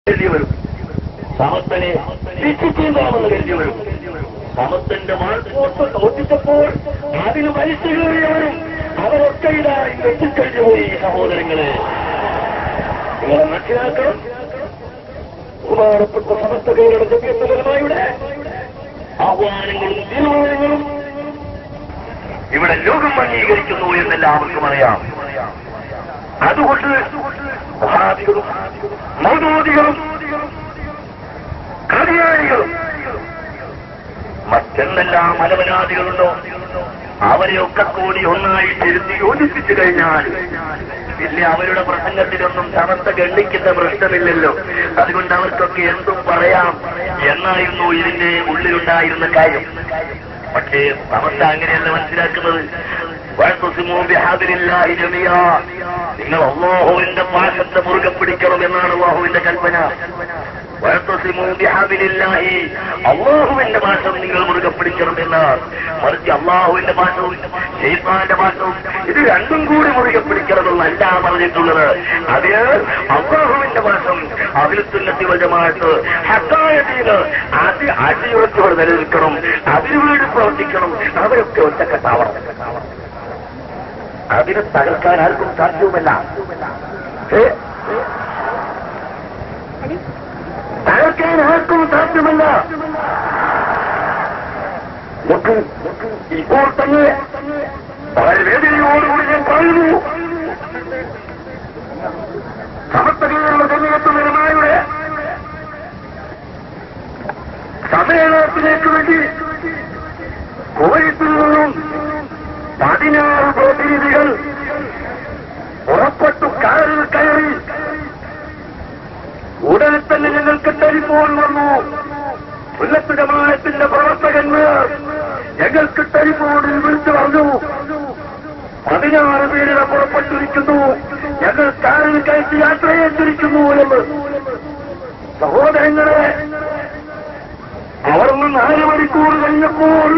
കരുതി വരും, സമസ്തനെ ശിക്ഷിച്ചേണ്ടാമെന്ന് കരുതി വരും. സമസ്തന്റെ മാർക്കോട്ട് തോറ്റിച്ചപ്പോൾ അതിന് വലിച്ചു കയറിയവരും അവരൊക്കെ ഇതാ എത്തിക്കഴിഞ്ഞു പോയി. സഹോദരങ്ങളെ, നിങ്ങളെ മനസ്സിലാക്കണം. ബഹുമാനപ്പെട്ട സമസ്തകയുടെ ജമിയത്തുലമായുടെ ആഹ്വാനങ്ങളും തീരുമാനങ്ങളും ഇവിടെ ലോകം അംഗീകരിക്കുന്നു എന്നെല്ലാവർക്കും അറിയാം. അതുകൊണ്ട് വഹാബികളും മൗദൂദികളും ഖാദിയാനികളും മറ്റെന്തെല്ലാം അലവനാദികളുണ്ടോ അവരെയൊക്കെ കൂടി ഒന്നായിട്ട് ഇരുത്തി യോജിപ്പിച്ചു കഴിഞ്ഞാൽ പിന്നെ അവരുടെ പ്രസംഗത്തിലൊന്നും സമസ്ത ഗണ്ണിക്കുന്ന പ്രശ്നമില്ലല്ലോ. അതുകൊണ്ട് അവർക്കൊക്കെ എന്തും പറയാം എന്നായിരുന്നു ഇതിന്റെ ഉള്ളിലുണ്ടായിരുന്ന കാര്യം. പക്ഷേ സമസ്ത അങ്ങനെയല്ല മനസ്സിലാക്കുന്നത്. നിങ്ങൾ അല്ലാഹുവിന്റെ പാശത്തെ മുറുകെ പിടിക്കണം എന്നാണ് അല്ലാഹുവിന്റെ കൽപ്പന. അള്ളാഹുവിന്റെ ഭാഷവും നിങ്ങൾ മുറുകെ പിടിക്കണം എന്നാണ്. മറിച്ച് അള്ളാഹുവിന്റെ ഭാഷവും ശൈത്താന്റെ ഭാഷവും ഇത് രണ്ടും കൂടി മുറുകെ പിടിക്കണമെന്നല്ല പറഞ്ഞിട്ടുള്ളത്. അതിന് അള്ളാഹുവിന്റെ ഭാഷം അഖിലുസുന്നത്തി വൽ ജമാഅത്ത് ഹഖായ ദീന് അത് അടിയുറച്ചോടെ നിലനിൽക്കണം, അതിനുവേണ്ടി പ്രവർത്തിക്കണം. അവരൊക്കെ ഒറ്റക്കെട്ടാവണം. അതിനെ തകർക്കാൻ ആർക്കും സാധ്യവുമല്ല. തകർക്കാൻ ആർക്കും സാധ്യമല്ല. ഇപ്പോൾ തന്നെ വളരെ വേദനയോടുകൂടി ഞാൻ പറയുന്നു, സമസ്തകേരള ജമിയത്തുലമായുടെ സമ്മേളനത്തിലേക്ക് വേണ്ടി കുവൈത്തിൽ നിന്നും 16 പ്രതിനിധികൾ പുറപ്പെട്ടു കാറിൽ കയറി. ഉടനെ തന്നെ ഞങ്ങൾക്ക് ടെലിഫോൺ വന്നു. സുന്നത്ത് ജമാഅത്തിന്റെ പ്രവർത്തകന്മാർ ഞങ്ങൾക്ക് ടെലിഫോണിൽ വിളിച്ചു പറഞ്ഞു, 16 പേരുടെ പുറപ്പെട്ടിരിക്കുന്നു, ഞങ്ങൾ കാറിൽ കയറ്റി യാത്രയേറ്റിരിക്കുന്നു എന്ന്. സഹോദരങ്ങളെ, അവർ 4 മണിക്കൂർ കഴിഞ്ഞപ്പോൾ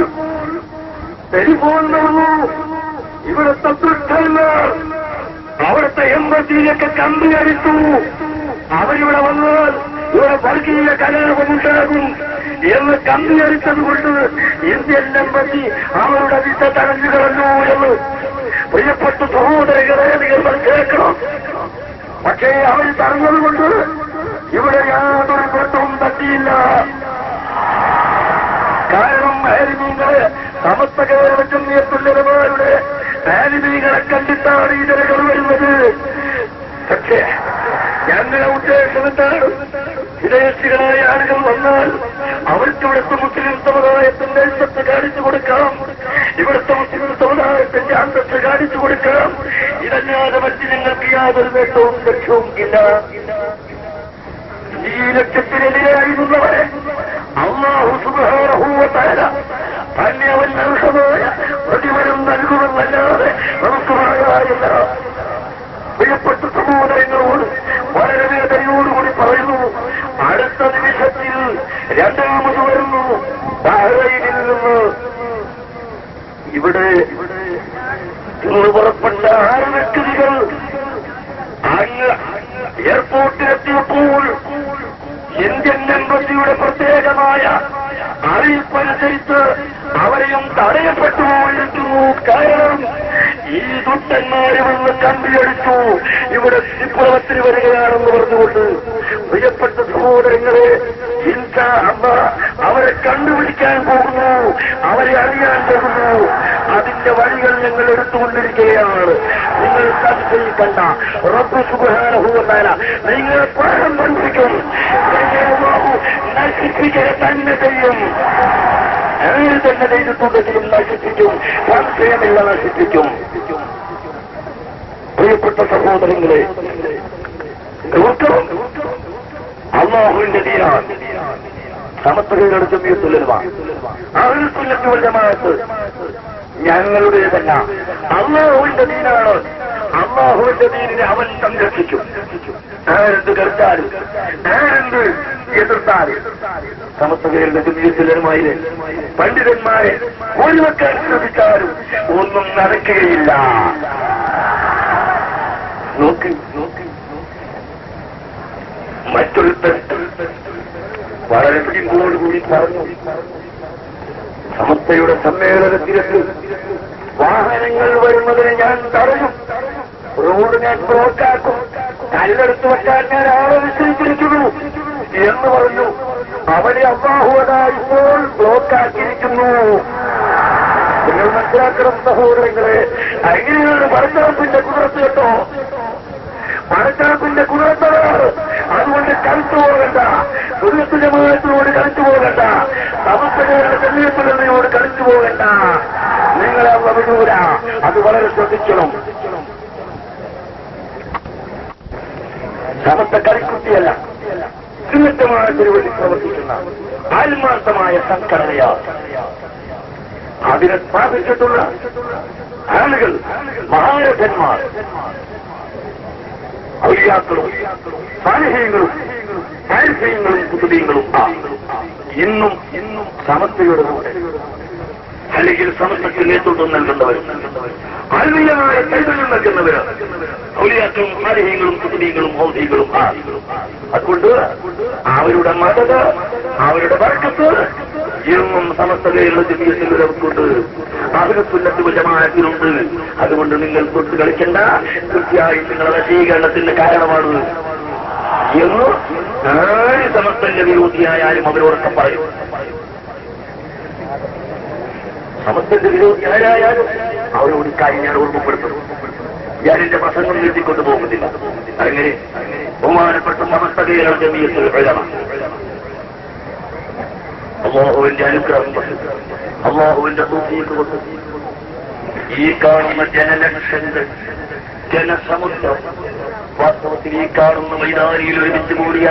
ടെലിഫോൺ വന്നു. ഇവിടുത്തെ ദുഷ്ടന്മാർ അവിടുത്തെ എംബസിയിലൊക്കെ കമ്പി അടിച്ചു. അവരിവിടെ വന്നാൽ ഇവിടെ വർഗീയ കലാപമുണ്ടാകും എന്ന് കമ്പി അടിച്ചതുകൊണ്ട് ഇന്ത്യൻ എംബസി അവരുടെ വിസ തടഞ്ഞു കളഞ്ഞു എന്ന്. പ്രിയപ്പെട്ട സഹോദരങ്ങളെ, നിങ്ങൾ കേൾക്കണം. പക്ഷേ അവർ തടഞ്ഞതുകൊണ്ട് ഇവിടെ യാതൊരു പ്രശ്നവും തട്ടിയില്ല. കാരണം ആലിമീങ്ങളെ, സമസ്തകേരള ജമിയത്തുലമായുടെ ആലിമീങ്ങളെ കണ്ടിട്ടാണ് ഈ ജനങ്ങൾ വരുന്നത്. പക്ഷേ ഞങ്ങളുടെ ഉദ്ദേശം എന്താണ്? വിദേശികളായ ആളുകൾ വന്നാൽ അവർക്ക് ഇവിടുത്തെ മുസ്ലിം സമുദായത്തിന്റെ ഇഷ്ടത്തെ കാണിച്ചു കൊടുക്കാം, ഇവിടുത്തെ മുസ്ലിം സമുദായത്തിന്റെ അന്തസ്സ് കാണിച്ചു കൊടുക്കാം. ഇതല്ലാതെ മറ്റ് ഞങ്ങൾക്ക് യാതൊരു നേട്ടവും ലക്ഷ്യവും ഇല്ല. ഈ ലക്ഷ്യത്തിനെതിരായിരുന്നവരെ അല്ലാഹു സുബ്ഹാനഹു വ തആല തന്നെ അവൻ അർഹമായ പ്രതിഫലം നൽകുമെന്നല്ലാതെ നമുക്ക് പറയാനില്ല. പ്രിയപ്പെട്ട സഹോദരങ്ങളോട് വളരെ വേദനയോടുകൂടി പറയുന്നു, അടുത്ത നിമിഷത്തിൽ 2ാമത് വരുന്നു ബഹ്റൈനിൽ നിന്ന്. ഇവിടെ ഇന്ന് പുറപ്പെട്ട 6 വ്യക്തികൾ അങ്ങ് എയർപോർട്ടിലെത്തിയപ്പോൾ ഇന്ത്യൻ എംബസിയുടെ പ്രത്യേകമായ അറിയിപ്പനുസരിച്ച് അവരെയും തടയപ്പെട്ടുപോയിരുന്നു. കാരണം ഈ ദുഷ്ടന്മാരെ വന്ന് കമ്പിയടിച്ചു ഇവിടെ വിപ്ലവത്തിന് വരികയാണെന്ന് പറഞ്ഞുകൊണ്ട്. പ്രിയപ്പെട്ട സഹോദരങ്ങളെ, ഇൻഷാ അല്ലാഹ് അവരെ കണ്ടുപിടിക്കാൻ പോകുന്നു, അവരെ അറിയാൻ പോകുന്നു. അതിന്റെ വഴികൾ ഞങ്ങൾ എടുത്തുകൊണ്ടിരിക്കുകയാണ്. നിങ്ങൾ സംശയിക്കണ്ട. റബ്ബ് സുബ്ഹാനഹു വ തആല നിങ്ങളെ പ്രാണം പഠിപ്പിക്കും, നശിപ്പിക്കുക തന്നെ ചെയ്യും. അങ്ങനെ തന്നെ ചെയ്തിട്ടുണ്ടെങ്കിലും നശിപ്പിക്കും, സംശയമില്ല, നശിപ്പിക്കും. പ്രിയപ്പെട്ട സഹോദരങ്ങളെ, അല്ലാഹുവിന്റെ ദീനാണ് സമസ്തകേരള ജമിയത്തുലമ അഹ്ലുസുന്നത്തി വൽ ജമാഅത്ത് ഞങ്ങളുടേതല്ല, അല്ലാഹുവിന്റെ ദീനാണ്. അല്ലാഹുവിന്റെ ദീനിനെ അവൻ സംരക്ഷിക്കും. ആരെന്ത് കരുത്താലും ആരെന്ത് എതിർത്താലും സമസ്തകേരള ജമിയത്തുലമയിലെ പണ്ഡിതന്മാരെ ഒഴിവാക്കാൻ ശ്രമിച്ചാലും ഒന്നും നടക്കുകയില്ല. നോക്ക് മറ്റൊരുത്തൻ വളരെ പിടിപ്പോടുകൂടി പറഞ്ഞു, സമസ്തയുടെ സമ്മേളനത്തിലേക്ക് വാഹനങ്ങൾ വരുന്നതിന് ഞാൻ തടയും, റോഡ് ഞാൻ ബ്ലോക്കാക്കും, കല്ലെടുത്ത് വെക്കാൻ ഞാൻ ആളെ നിശ്ചയിച്ചിരിക്കുന്നു എന്ന് പറഞ്ഞു. അവനെ അല്ലാഹുവതാ ഇപ്പോൾ ബ്ലോക്കാക്കിയിരിക്കുന്നു. നിങ്ങൾ മനസ്സിലാക്കണം സഹോദരങ്ങളെ, അങ്ങനെയാണ് പടച്ചറപ്പിന്റെ കുതിരത്ത് കേട്ടോ. പടച്ചറപ്പിന്റെ കുതിരത്തതാണ്. അതുകൊണ്ട് കളിച്ചു പോകണ്ട, സുന്നത്ത് ജമാഅത്തിനോട് കളിച്ചു പോകണ്ട, സമസ്തകളുടെ ജമീയത്തുകളോട് കളിച്ചു പോകണ്ട. നിങ്ങളെ വിദൂര, അത് വളരെ ശ്രദ്ധിക്കണം. സമസ്ത കളിക്കുട്ടിയല്ല, സുന്നത്തമായതിനു വേണ്ടി പ്രവർത്തിക്കുന്ന ആത്മാർത്ഥമായ സംഘടനയാണ്. അതിനെ സ്ഥാപിച്ചിട്ടുള്ള ആളുകൾ മഹാരഥന്മാർ, ഔലിയാക്കളും സാലിഹീങ്ങളും താരിഫീങ്ങളും കുതുബീങ്ങളും ഇന്നും സമസ്തയുടെ കൂടെ, അല്ലെങ്കിൽ സമസ്തയ്ക്ക് നേതൃത്വം നൽകുന്നവർ, ആത്മീയമായ കൈതന്യം നൽകുന്നവർ ഔലിയാക്കളും സാലിഹീങ്ങളും കുതുബീങ്ങളും ഹൗസികളും അതുകൊണ്ട് അവരുടെ മദത്, അവരുടെ ബർക്കത്ത് ഇന്നും സമസ്തകളുടെ ജമീയത്തിൽ നിലനിൽക്കുന്നുണ്ട്. അഹ്ലു സുന്നത്ത് വൽ ജമാഅത്തിനുണ്ട്. അതുകൊണ്ട് നിങ്ങൾ തൊട്ട് കളിക്കണ്ട, തീർച്ചയായും നിങ്ങളുടെ വശീകരണത്തിന്റെ കാരണമാണ് എന്ന് ആര് സമസ്തന്റെ വിരോധിയായാലും അവരോടൊക്കെ പറയും. സമസ്തന്റെ വിരോധിയായാലും അവരോട് കാര്യം ഞാൻ ഓർമ്മപ്പെടുത്തുന്നു. ഞാൻ എന്റെ പ്രസംഗം നീട്ടിക്കൊണ്ടു പോകുന്നില്ല. അങ്ങനെ ബഹുമാനപ്പെട്ട സമസ്തകളുടെ ജമീയത്തുൽ ഉലമ, അല്ലാഹുവിന്റെ അനുഗ്രഹം കൊണ്ട്, അല്ലാഹുവിന്റെ തൗഫീഖ് കൊണ്ട് ഈ കാണുന്ന ജനലക്ഷങ്ങൾ, ജനസമുദ്രം, വാസ്തവത്തിൽ ഈ കാണുന്ന മൈതാനിയിൽ ഒരുമിച്ച് കൂടിയ